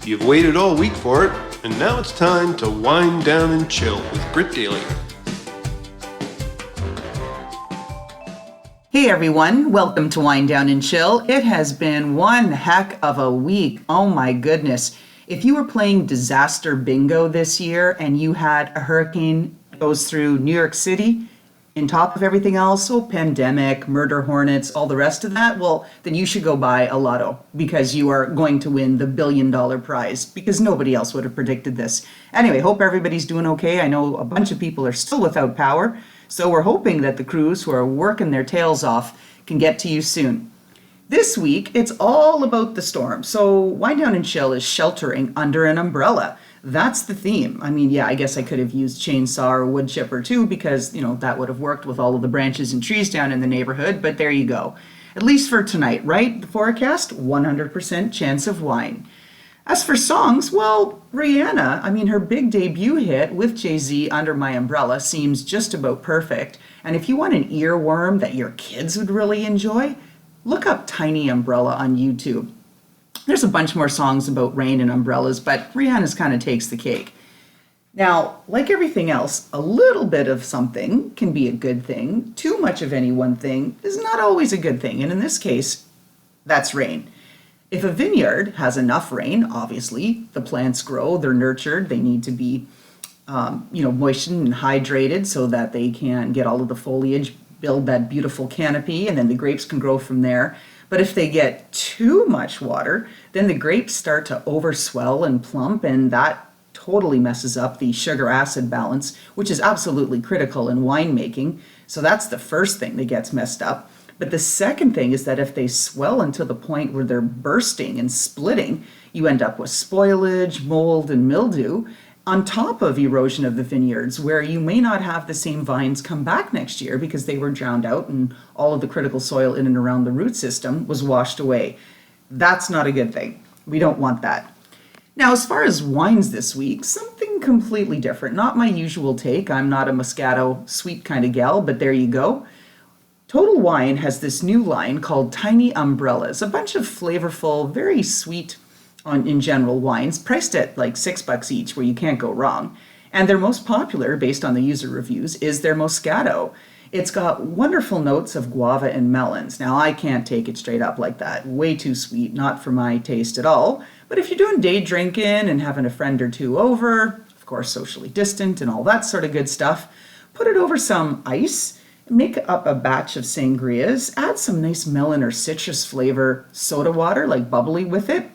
You've waited all week for it, and now it's time to wind down and chill with Grit Daily. Hey everyone, welcome to Wind Down and Chill. It has been one heck of a week. Oh my goodness. If you were playing disaster bingo this year and you had a hurricane goes through New York City, on top of everything else, pandemic, murder hornets, all the rest of that, well, then you should go buy a lotto because you are going to win the $1 billion prize because nobody else would have predicted this. Anyway, hope everybody's doing okay. I know a bunch of people are still without power, so we're hoping that the crews who are working their tails off can get to you soon. This week, it's all about the storm. So Wind Down and Chill is sheltering under an umbrella. That's the theme. I mean, I guess I could have used chainsaw or wood chipper too because, that would have worked with all of the branches and trees down in the neighborhood, but there you go. At least for tonight, right? The forecast, 100% chance of wine. As for songs, well, Rihanna, her big debut hit with Jay-Z, Under My Umbrella, seems just about perfect. And if you want an earworm that your kids would really enjoy, look up Tiny Umbrella on YouTube. There's a bunch more songs about rain and umbrellas, but Rihanna's kind of takes the cake. Now, like everything else, a little bit of something can be a good thing. Too much of any one thing is not always a good thing, and in this case, that's rain. If a vineyard has enough rain, obviously, the plants grow, they're nurtured, they need to be moistened and hydrated so that they can get all of the foliage, build that beautiful canopy, and then the grapes can grow from there. But if they get too much water, then the grapes start to overswell and plump, and that totally messes up the sugar-acid balance, which is absolutely critical in winemaking. So that's the first thing that gets messed up. But the second thing is that if they swell until the point where they're bursting and splitting, you end up with spoilage, mold, and mildew, on top of erosion of the vineyards, where you may not have the same vines come back next year because they were drowned out and all of the critical soil in and around the root system was washed away. That's not a good thing. We don't want that. Now, as far as wines this week, something completely different. Not my usual take. I'm not a Moscato sweet kind of gal, but there you go. Total Wine has this new line called Tiny Umbrellas, a bunch of flavorful, very sweet in general wines, priced at like $6 each, where you can't go wrong. And their most popular, based on the user reviews, is their Moscato. It's got wonderful notes of guava and melons. Now, I can't take it straight up like that. Way too sweet, not for my taste at all. But if you're doing day drinking and having a friend or two over, of course, socially distant and all that sort of good stuff, put it over some ice, make up a batch of sangrias, add some nice melon or citrus flavor soda water, like bubbly with it,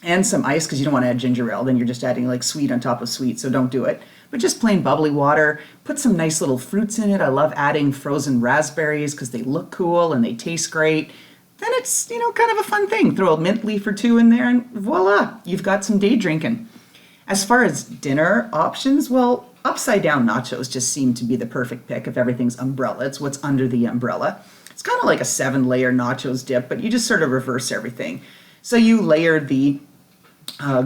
and some ice, because you don't want to add ginger ale, then you're just adding like sweet on top of sweet, so don't do it. But just plain bubbly water, put some nice little fruits in it. I love adding frozen raspberries because they look cool and they taste great. Then it's, kind of a fun thing. Throw a mint leaf or two in there and voila, you've got some day drinking. As far as dinner options, well, upside down nachos just seem to be the perfect pick if everything's umbrella. It's what's under the umbrella. It's kind of like a 7-layer nachos dip, but you just sort of reverse everything. So you layer the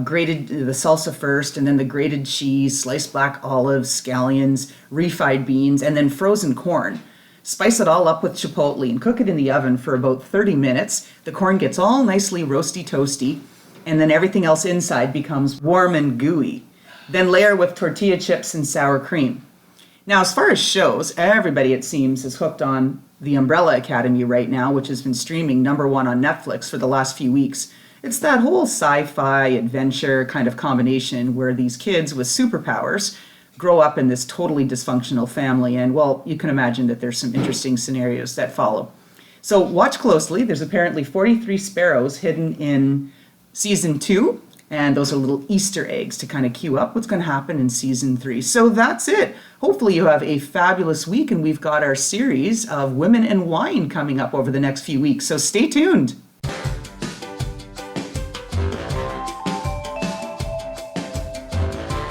grated the salsa first, and then the grated cheese, sliced black olives, scallions, refried beans, and then frozen corn. Spice it all up with chipotle and cook it in the oven for about 30 minutes. The corn gets all nicely roasty toasty, and then everything else inside becomes warm and gooey. Then layer with tortilla chips and sour cream. Now, as far as shows, everybody, it seems, is hooked on the Umbrella Academy right now, which has been streaming #1 on Netflix for the last few weeks. It's that whole sci-fi adventure kind of combination where these kids with superpowers grow up in this totally dysfunctional family. And, well, you can imagine that there's some interesting scenarios that follow. So watch closely. There's apparently 43 sparrows hidden in season 2. And those are little Easter eggs to kind of cue up what's going to happen in season 3. So that's it. Hopefully you have a fabulous week, and we've got our series of Women and Wine coming up over the next few weeks. So stay tuned.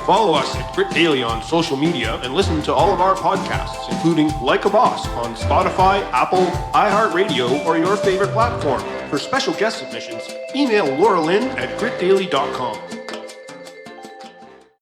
Follow us at Grit Daily on social media and listen to all of our podcasts, including Like a Boss on Spotify, Apple, iHeartRadio, or your favorite platform. For special guest submissions, email Loralyn at gritdaily.com.